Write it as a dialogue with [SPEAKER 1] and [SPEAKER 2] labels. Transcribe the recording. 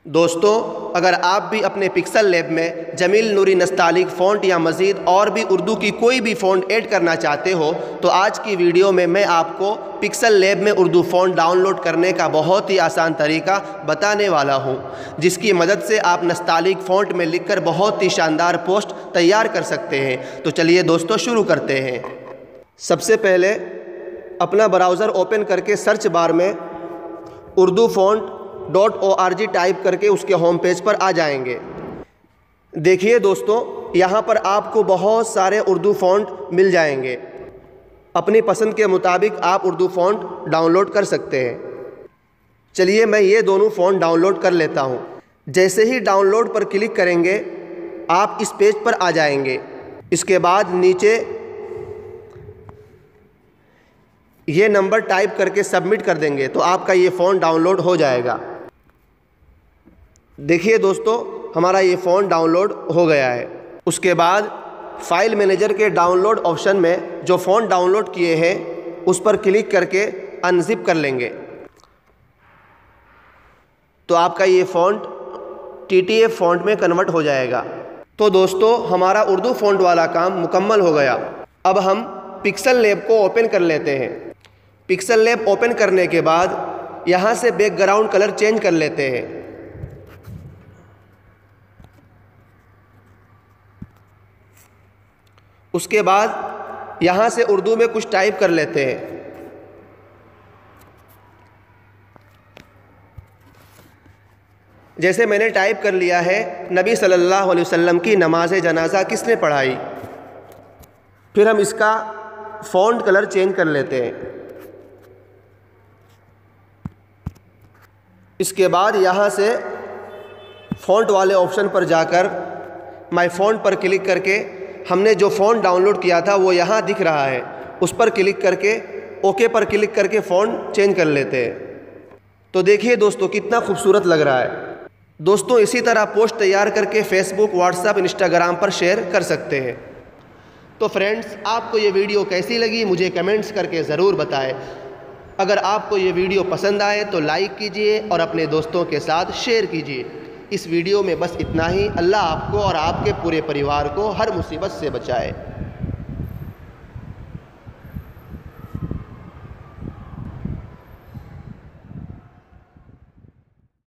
[SPEAKER 1] दोस्तों, अगर आप भी अपने पिक्सल लैब में जमील नूरी नस्तालिक फ़ॉन्ट या मज़ीद और भी उर्दू की कोई भी फ़ॉन्ट ऐड करना चाहते हो तो आज की वीडियो में मैं आपको पिक्सल लैब में उर्दू फ़ॉन्ट डाउनलोड करने का बहुत ही आसान तरीका बताने वाला हूं, जिसकी मदद से आप नस्तालिक फ़ॉन्ट में लिखकर बहुत ही शानदार पोस्ट तैयार कर सकते हैं। तो चलिए दोस्तों शुरू करते हैं। सबसे पहले अपना ब्राउज़र ओपन करके सर्च बार में urdu-font.org टाइप करके उसके होम पेज पर आ जाएंगे। देखिए दोस्तों, यहाँ पर आपको बहुत सारे उर्दू फ़ॉन्ट मिल जाएंगे। अपनी पसंद के मुताबिक आप उर्दू फ़ॉन्ट डाउनलोड कर सकते हैं। चलिए मैं ये दोनों फ़ॉन्ट डाउनलोड कर लेता हूँ। जैसे ही डाउनलोड पर क्लिक करेंगे आप इस पेज पर आ जाएंगे। इसके बाद नीचे ये नंबर टाइप करके सबमिट कर देंगे तो आपका ये फ़ॉन्ट डाउनलोड हो जाएगा। देखिए दोस्तों, हमारा ये फ़ॉन्ट डाउनलोड हो गया है। उसके बाद फाइल मैनेजर के डाउनलोड ऑप्शन में जो फ़ॉन्ट डाउनलोड किए हैं उस पर क्लिक करके अनज़िप कर लेंगे तो आपका ये फ़ॉन्ट TTF फ़ॉन्ट में कन्वर्ट हो जाएगा। तो दोस्तों, हमारा उर्दू फ़ॉन्ट वाला काम मुकम्मल हो गया। अब हम पिक्सल लैब को ओपन कर लेते हैं। पिक्सल लैब ओपन करने के बाद यहाँ से बैकग्राउंड कलर चेंज कर लेते हैं। उसके बाद यहाँ से उर्दू में कुछ टाइप कर लेते हैं। जैसे मैंने टाइप कर लिया है, नबी सल्लल्लाहु अलैहि वसल्लम की नमाज जनाजा किसने पढ़ाई। फिर हम इसका फ़ॉन्ट कलर चेंज कर लेते हैं। इसके बाद यहाँ से फ़ॉन्ट वाले ऑप्शन पर जाकर माय फ़ॉन्ट पर क्लिक करके हमने जो फ़ॉन्ट डाउनलोड किया था वो यहाँ दिख रहा है, उस पर क्लिक करके ओके पर क्लिक करके फ़ॉन्ट चेंज कर लेते हैं। तो देखिए दोस्तों, कितना खूबसूरत लग रहा है। दोस्तों, इसी तरह पोस्ट तैयार करके फेसबुक, व्हाट्सएप, इंस्टाग्राम पर शेयर कर सकते हैं। तो फ्रेंड्स, आपको ये वीडियो कैसी लगी मुझे कमेंट्स करके ज़रूर बताएं। अगर आपको ये वीडियो पसंद आए तो लाइक कीजिए और अपने दोस्तों के साथ शेयर कीजिए। इस वीडियो में बस इतना ही। अल्लाह आपको और आपके पूरे परिवार को हर मुसीबत से बचाए।